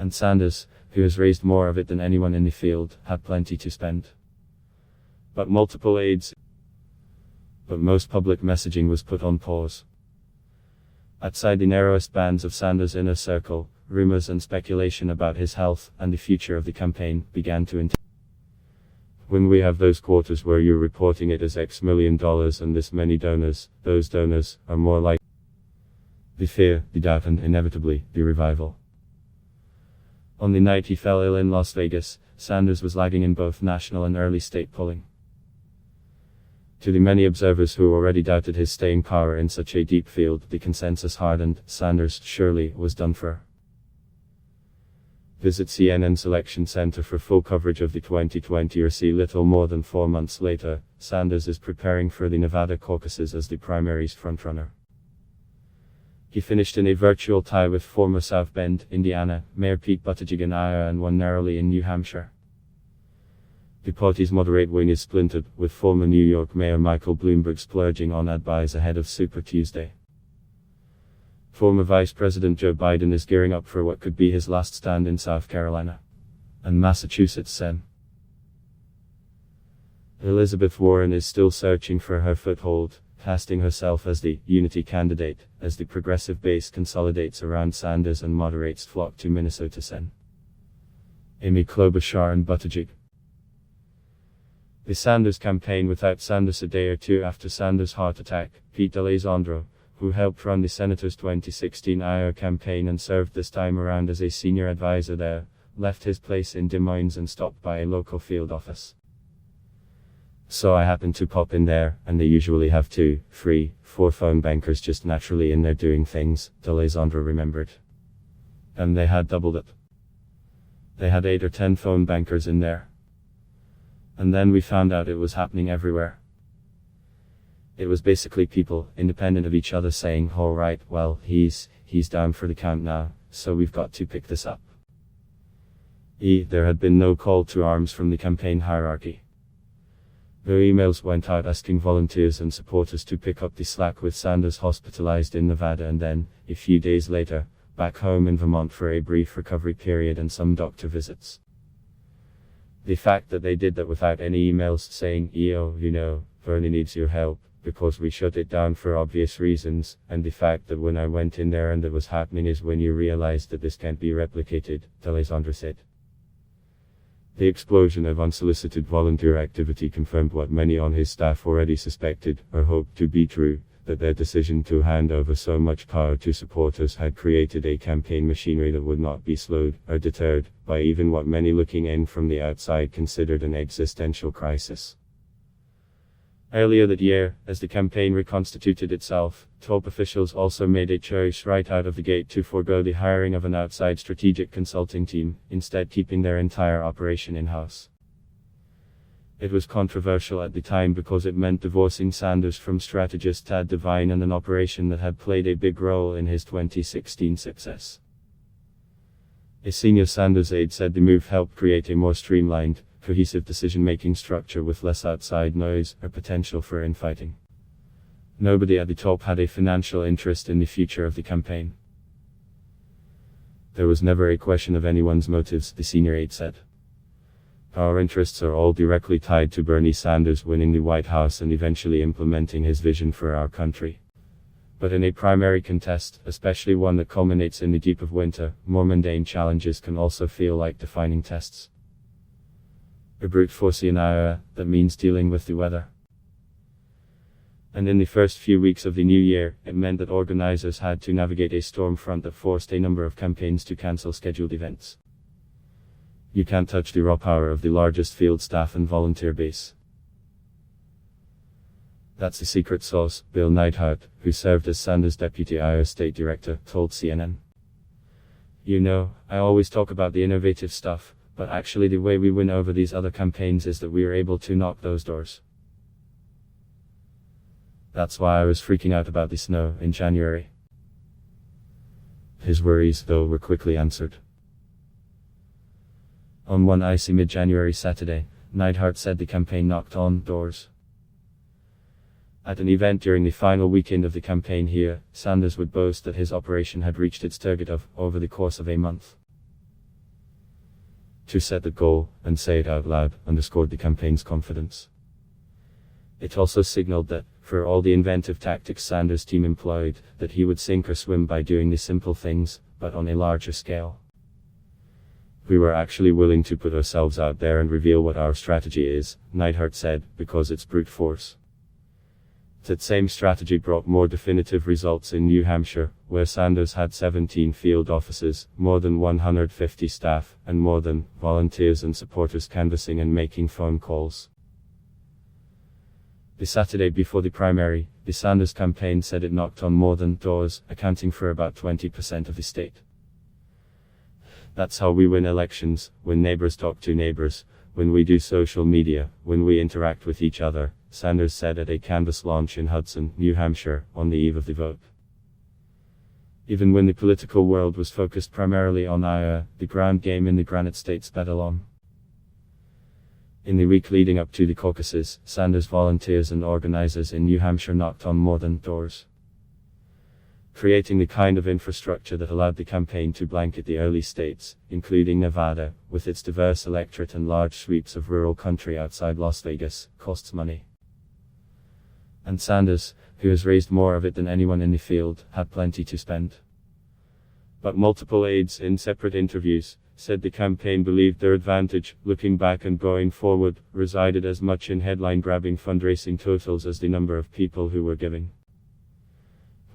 And Sanders, who has raised more of it than anyone in the field, had plenty to spend. But most public messaging was put on pause. Outside the narrowest bands of Sanders' inner circle, rumors and speculation about his health and the future of the campaign began to intensify. When we have those quarters where you're reporting it as X million dollars and this many donors, those donors are more like the fear, the doubt, and inevitably, the revival. On the night he fell ill in Las Vegas, Sanders was lagging in both national and early state polling. To the many observers who already doubted his staying power in such a deep field, the consensus hardened. Sanders surely was done for. Visit CNN's election center for full coverage of the 2020 or see little more than 4 months later, Sanders is preparing for the Nevada caucuses as the primary's frontrunner. He finished in a virtual tie with former South Bend, Indiana, Mayor Pete Buttigieg in Iowa and won narrowly in New Hampshire. The party's moderate wing is splintered, with former New York Mayor Michael Bloomberg splurging on ad buys ahead of Super Tuesday. Former Vice President Joe Biden is gearing up for what could be his last stand in South Carolina and Massachusetts Sen. Elizabeth Warren is still searching for her foothold, casting herself as the unity candidate, as the progressive base consolidates around Sanders and moderates flock to Minnesota Sen. Amy Klobuchar and Buttigieg. The Sanders campaign without Sanders. A day or two after Sanders' heart attack, Pete D'Alessandro, who helped run the senator's 2016 Iowa campaign and served this time around as a senior advisor there, left his place in Des Moines and stopped by a local field office. So I happened to pop in there, and they usually have 2, 3, 4 phone bankers just naturally in there doing things, D'Alessandro remembered. And they had doubled it. They had 8 or 10 phone bankers in there. And then we found out it was happening everywhere. It was basically people, independent of each other, saying, "All right, well, he's down for the count now, so we've got to pick this up." There had been no call to arms from the campaign hierarchy. No emails went out asking volunteers and supporters to pick up the slack with Sanders hospitalized in Nevada and then, a few days later, back home in Vermont for a brief recovery period and some doctor visits. The fact that they did that without any emails saying, Bernie needs your help, because we shut it down for obvious reasons, and the fact that when I went in there and it was happening is when you realize that this can't be replicated, D'Alessandro said. The explosion of unsolicited volunteer activity confirmed what many on his staff already suspected, or hoped to be true, that their decision to hand over so much power to supporters had created a campaign machinery that would not be slowed, or deterred, by even what many looking in from the outside considered an existential crisis. Earlier that year, as the campaign reconstituted itself, top officials also made a choice right out of the gate to forego the hiring of an outside strategic consulting team, instead keeping their entire operation in-house. It was controversial at the time because it meant divorcing Sanders from strategist Tad Devine and an operation that had played a big role in his 2016 success. A senior Sanders aide said the move helped create a more streamlined, cohesive decision-making structure with less outside noise or potential for infighting. Nobody at the top had a financial interest in the future of the campaign. There was never a question of anyone's motives, the senior aide said. Our interests are all directly tied to Bernie Sanders winning the White House and eventually implementing his vision for our country. But in a primary contest, especially one that culminates in the deep of winter, more mundane challenges can also feel like defining tests. A brute force in Iowa, that means dealing with the weather. And in the first few weeks of the new year, it meant that organizers had to navigate a storm front that forced a number of campaigns to cancel scheduled events. You can't touch the raw power of the largest field staff and volunteer base. That's the secret sauce, Bill Neidhart, who served as Sanders' deputy Iowa state director, told CNN. I always talk about the innovative stuff, but actually the way we win over these other campaigns is that we are able to knock those doors. That's why I was freaking out about the snow in January. His worries, though, were quickly answered. On one icy mid-January Saturday, Neidhart said the campaign knocked on doors. At an event during the final weekend of the campaign here, Sanders would boast that his operation had reached its target of, over the course of a month. To set the goal, and say it out loud, underscored the campaign's confidence. It also signaled that, for all the inventive tactics Sanders' team employed, that he would sink or swim by doing the simple things, but on a larger scale. We were actually willing to put ourselves out there and reveal what our strategy is, Neidhart said, because it's brute force. That same strategy brought more definitive results in New Hampshire, where Sanders had 17 field offices, more than 150 staff, and more than volunteers and supporters canvassing and making phone calls. The Saturday before the primary, the Sanders campaign said it knocked on more than doors, accounting for about 20% of the state. That's how we win elections, when neighbors talk to neighbors, when we do social media, when we interact with each other, Sanders said at a canvass launch in Hudson, New Hampshire, on the eve of the vote. Even when the political world was focused primarily on Iowa, the ground game in the Granite State sped along. In the week leading up to the caucuses, Sanders volunteers and organizers in New Hampshire knocked on more than doors, creating the kind of infrastructure that allowed the campaign to blanket the early states, including Nevada, with its diverse electorate and large sweeps of rural country outside Las Vegas, costs money. And Sanders, who has raised more of it than anyone in the field, had plenty to spend. But multiple aides in separate interviews said the campaign believed their advantage, looking back and going forward, resided as much in headline-grabbing fundraising totals as the number of people who were giving.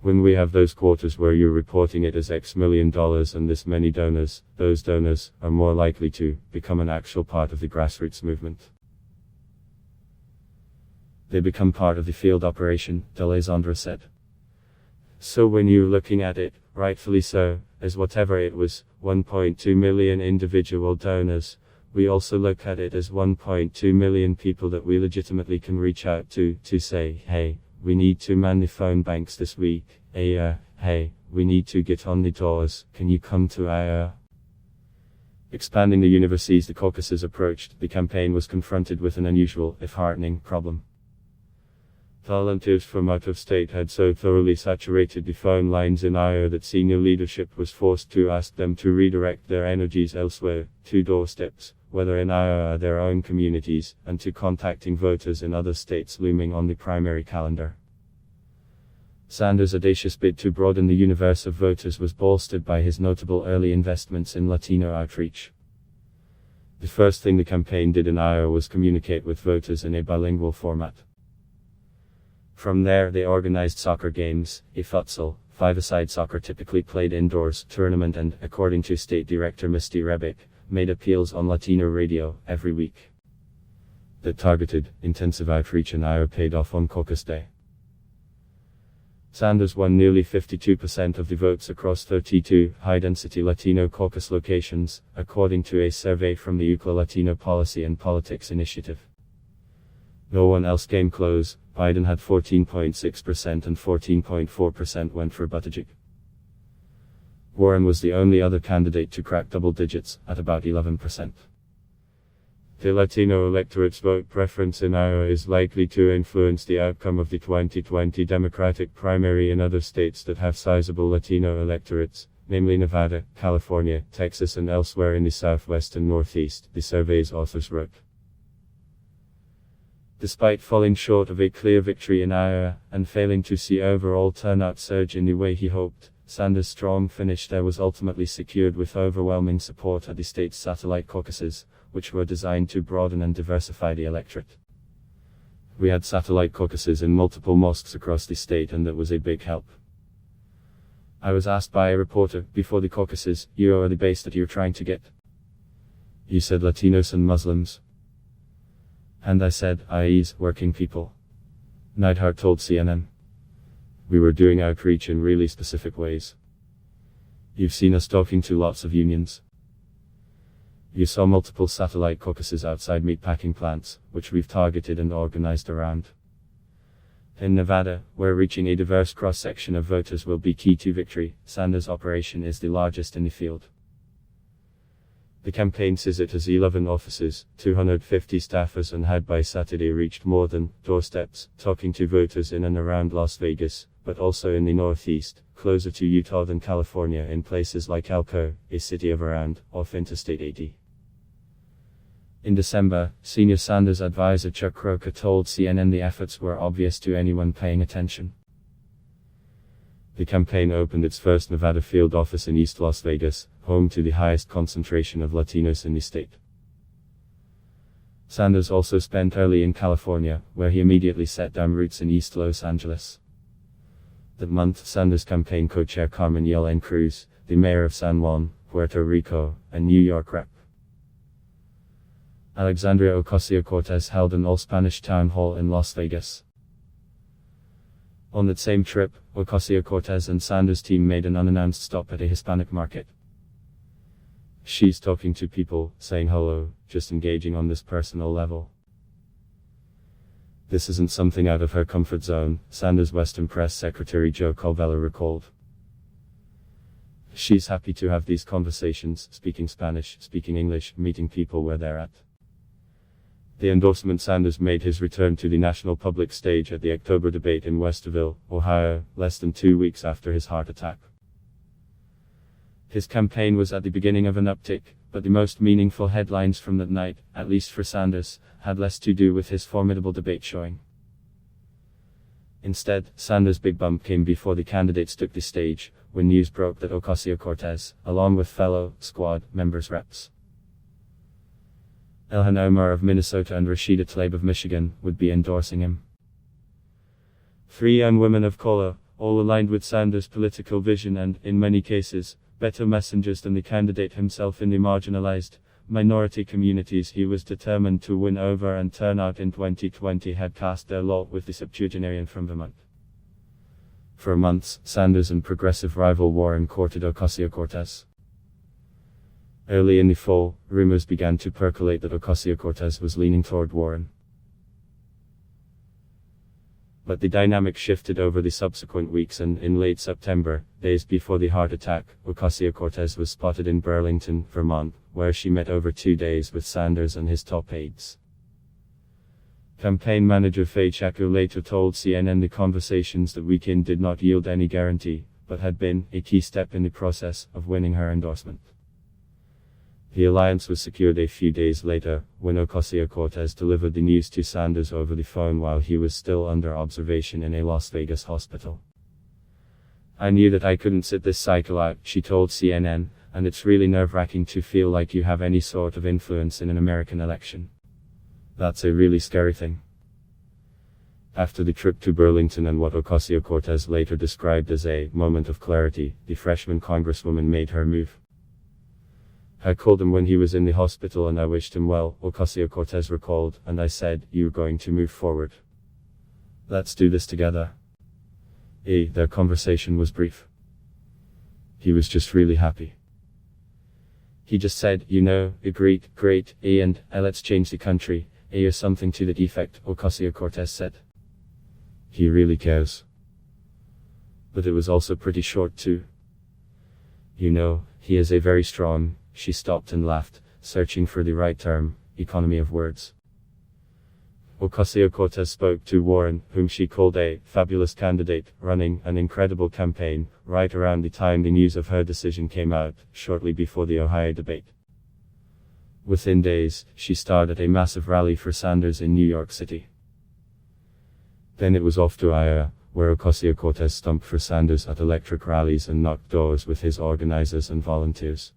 When we have those quarters where you're reporting it as X million dollars and this many donors, those donors are more likely to become an actual part of the grassroots movement. They become part of the field operation, D'Alessandro said. So when you're looking at it, rightfully so, as whatever it was, 1.2 million individual donors, we also look at it as 1.2 million people that we legitimately can reach out to say, hey, we need to man the phone banks this week, hey, we need to get on the doors, can you come to Iowa? Expanding the universities the caucuses approached, the campaign was confronted with an unusual, if heartening, problem. Volunteers from out of state had so thoroughly saturated the phone lines in Iowa that senior leadership was forced to ask them to redirect their energies elsewhere, to doorsteps, whether in Iowa or their own communities, and to contacting voters in other states looming on the primary calendar. Sanders' audacious bid to broaden the universe of voters was bolstered by his notable early investments in Latino outreach. The first thing the campaign did in Iowa was communicate with voters in a bilingual format. From there they organized soccer games, a futsal, five-a-side soccer typically played indoors, tournament and, according to State Director Misty Rebick, made appeals on Latino radio, every week. The targeted, intensive outreach in Iowa paid off on caucus day. Sanders won nearly 52% of the votes across 32 high-density Latino caucus locations, according to a survey from the UCLA Latino Policy and Politics Initiative. No one else came close. Biden had 14.6% and 14.4% went for Buttigieg. Warren was the only other candidate to crack double digits, at about 11%. The Latino electorate's vote preference in Iowa is likely to influence the outcome of the 2020 Democratic primary in other states that have sizable Latino electorates, namely Nevada, California, Texas and elsewhere in the Southwest and Northeast, the survey's authors wrote. Despite falling short of a clear victory in Iowa, and failing to see overall turnout surge in the way he hoped, Sanders' strong finish there was ultimately secured with overwhelming support at the state's satellite caucuses, which were designed to broaden and diversify the electorate. We had satellite caucuses in multiple mosques across the state and that was a big help. I was asked by a reporter, before the caucuses, you are the base that you're trying to get. You said Latinos and Muslims. And I said, i.e., working people. Neidhart told CNN. We were doing outreach in really specific ways. You've seen us talking to lots of unions. You saw multiple satellite caucuses outside meatpacking plants, which we've targeted and organized around. In Nevada, where reaching a diverse cross-section of voters will be key to victory, Sanders' operation is the largest in the field. The campaign says it has 11 offices, 250 staffers and had by Saturday reached more than doorsteps, talking to voters in and around Las Vegas, but also in the Northeast, closer to Utah than California in places like Elko, a city of around, off Interstate 80. In December, senior Sanders advisor Chuck Roker told CNN the efforts were obvious to anyone paying attention. The campaign opened its first Nevada field office in East Las Vegas, home to the highest concentration of Latinos in the state. Sanders also spent early in California, where he immediately set down roots in East Los Angeles. That month, Sanders' campaign co-chair Carmen Yellen Cruz, the mayor of San Juan, Puerto Rico, and New York Rep. Alexandria Ocasio-Cortez held an all-Spanish town hall in Las Vegas. On that same trip, Ocasio-Cortez and Sanders' team made an unannounced stop at a Hispanic market. She's talking to people, saying hello, just engaging on this personal level. This isn't something out of her comfort zone, Sanders' Western Press Secretary Joe Colvella recalled. She's happy to have these conversations, speaking Spanish, speaking English, meeting people where they're at. The endorsement Sanders made his return to the national public stage at the October debate in Westerville, Ohio, less than 2 weeks after his heart attack. His campaign was at the beginning of an uptick, but the most meaningful headlines from that night, at least for Sanders, had less to do with his formidable debate showing. Instead, Sanders' big bump came before the candidates took the stage, when news broke that Ocasio-Cortez, along with fellow squad members Reps. Ilhan Omar of Minnesota and Rashida Tlaib of Michigan, would be endorsing him. 3 young women of color, all aligned with Sanders' political vision and, in many cases, better messengers than the candidate himself in the marginalized, minority communities he was determined to win over, and turnout in 2020 had cast their lot with the septuagenarian from Vermont. For months, Sanders and progressive rival Warren courted Ocasio-Cortez. Early in the fall, rumors began to percolate that Ocasio-Cortez was leaning toward Warren. But the dynamic shifted over the subsequent weeks, and in late September, days before the heart attack, Ocasio-Cortez was spotted in Burlington, Vermont, where she met over 2 days with Sanders and his top aides. Campaign manager Faye Chaco later told CNN the conversations that weekend did not yield any guarantee, but had been a key step in the process of winning her endorsement. The alliance was secured a few days later, when Ocasio-Cortez delivered the news to Sanders over the phone while he was still under observation in a Las Vegas hospital. "I knew that I couldn't sit this cycle out," she told CNN, "and it's really nerve-wracking to feel like you have any sort of influence in an American election. That's a really scary thing." After the trip to Burlington and what Ocasio-Cortez later described as a moment of clarity, the freshman congresswoman made her move. "I called him when he was in the hospital and I wished him well," Ocasio-Cortez recalled, "and I said, you're going to move forward. Let's do this together." Their conversation was brief. He was just really happy. He just said, "Great, and let's change the country, or something to that effect," Ocasio-Cortez said. He really cares. But it was also pretty short too. He is a very strong, she stopped and laughed, searching for the right term, economy of words. Ocasio-Cortez spoke to Warren, whom she called a fabulous candidate, running an incredible campaign, right around the time the news of her decision came out, shortly before the Ohio debate. Within days, she starred at a massive rally for Sanders in New York City. Then it was off to Iowa, where Ocasio-Cortez stomped for Sanders at electric rallies and knocked doors with his organizers and volunteers.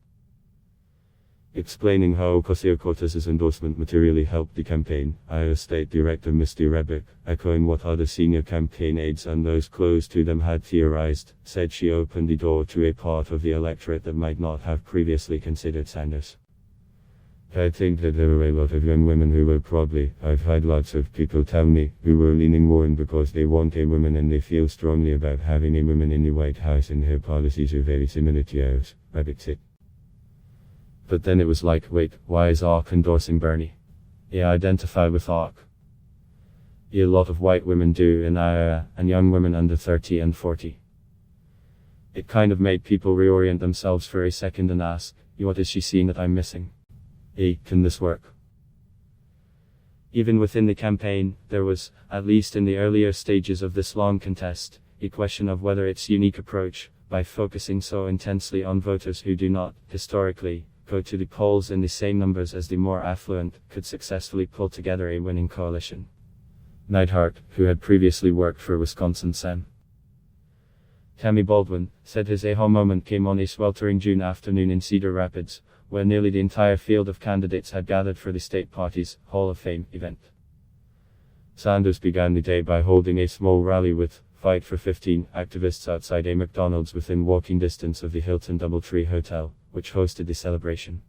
Explaining how Ocasio-Cortez's endorsement materially helped the campaign, Iowa State Director Misty Rebick, echoing what other senior campaign aides and those close to them had theorized, said she opened the door to a part of the electorate that might not have previously considered Sanders. "I think that there were a lot of young women who were I've had lots of people tell me, who were leaning Warren because they want a woman and they feel strongly about having a woman in the White House and her policies are very similar to ours," Rebick said. But then it was like, wait, why is ARC endorsing Bernie? I identify with ARC. A lot of white women do in Iowa, and young women under 30 and 40. It kind of made people reorient themselves for a second and ask, what is she seeing that I'm missing? Can this work? Even within the campaign, there was, at least in the earlier stages of this long contest, a question of whether its unique approach, by focusing so intensely on voters who do not, historically, go to the polls in the same numbers as the more affluent, could successfully pull together a winning coalition. Neidhart, who had previously worked for Wisconsin Sen. Tammy Baldwin, said his aha moment came on a sweltering June afternoon in Cedar Rapids, where nearly the entire field of candidates had gathered for the state party's Hall of Fame event. Sanders began the day by holding a small rally with Fight for 15 activists outside a McDonald's within walking distance of the Hilton Doubletree Hotel, which hosted the celebration.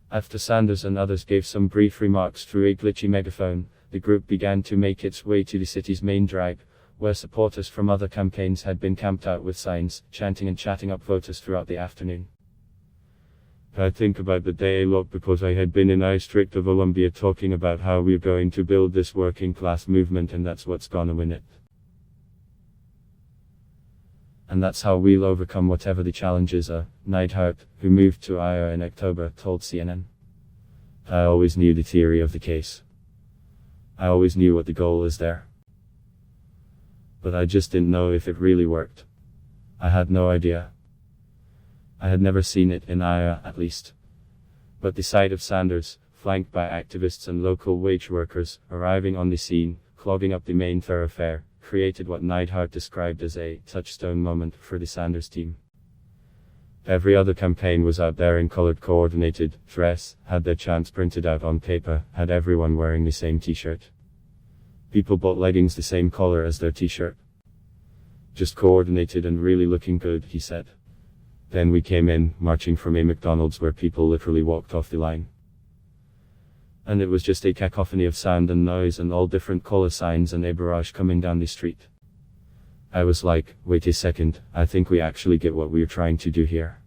After Sanders and others gave some brief remarks through a glitchy megaphone, the group began to make its way to the city's main drag, where supporters from other campaigns had been camped out with signs, chanting and chatting up voters throughout the afternoon. I think about the day a lot because I had been in I District of Columbia talking about how we're going to build this working class movement and that's what's gonna win it. And that's how we'll overcome whatever the challenges are, Neidhart, who moved to Iowa in October, told CNN. I always knew the theory of the case. I always knew what the goal is there. But I just didn't know if it really worked. I had no idea. I had never seen it in Iowa, at least. But the sight of Sanders, flanked by activists and local wage workers, arriving on the scene, clogging up the main thoroughfare, created what Neidhart described as a touchstone moment for the Sanders team. Every other campaign was out there in colored coordinated dress, had their chants printed out on paper, had everyone wearing the same t-shirt. People bought leggings the same color as their t-shirt. Just coordinated and really looking good, he said. Then we came in, marching from a McDonald's where people literally walked off the line. And it was just a cacophony of sound and noise and all different color signs and a barrage coming down the street. I was like, wait a second, I think we actually get what we're trying to do here.